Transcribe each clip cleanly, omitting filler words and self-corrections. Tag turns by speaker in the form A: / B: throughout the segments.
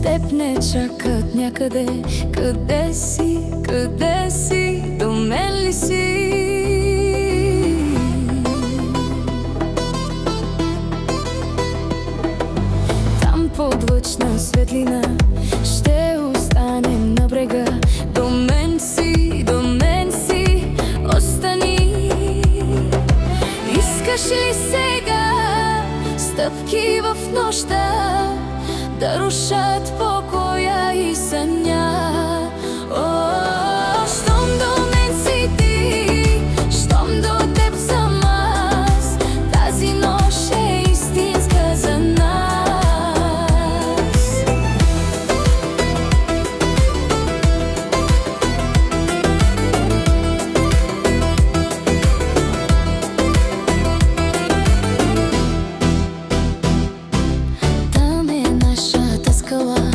A: теб не чакат някъде. Къде си, до мен ли си? Там под лъчна светлина ще останем на брега. До мен си, остани. Искаш ли сега стъпки в нощта да рушат покоя и съня? Щом до мен си ти, щом до теб съм аз, тази нощ е истинска за нас. Там е нашата скала,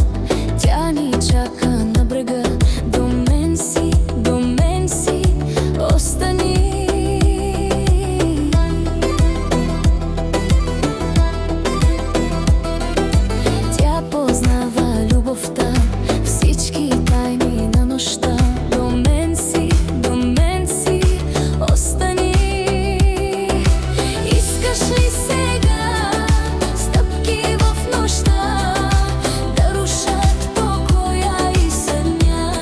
A: тя ни чака на брега. До мен си, остани. Тя познава любовта, всички тайни на нощта. До мен си, остани. Искаш ли сега стъпки в нощта да рушат покоя и съня?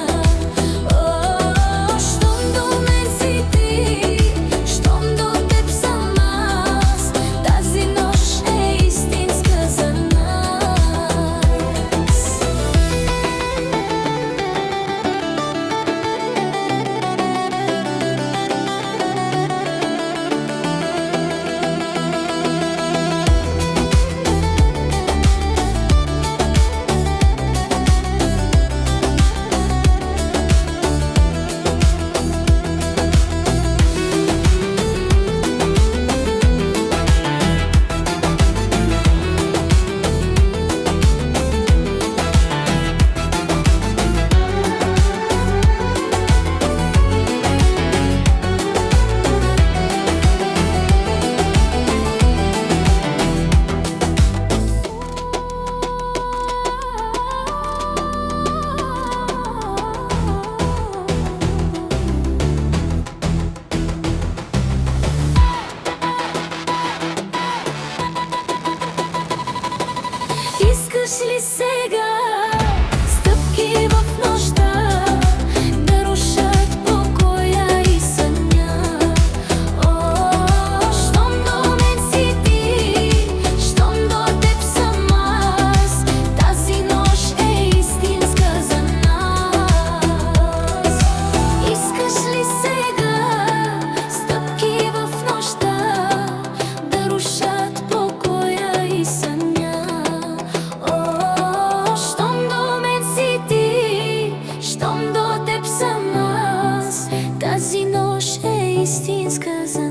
A: Щом до мен си ти, щом до теб съм аз, тази нощ е истинска за нас. Искаш ли сега стъпки в нощта да рушат покоя и съня? Щом до мен си ти, щом до теб съм аз, тази нощ е истинска за нас. Искаш ли сега стъпки в нощта да рушат покоя и съня? Щом до мен си ти, щом до теб съм аз, тази нощ е истинска за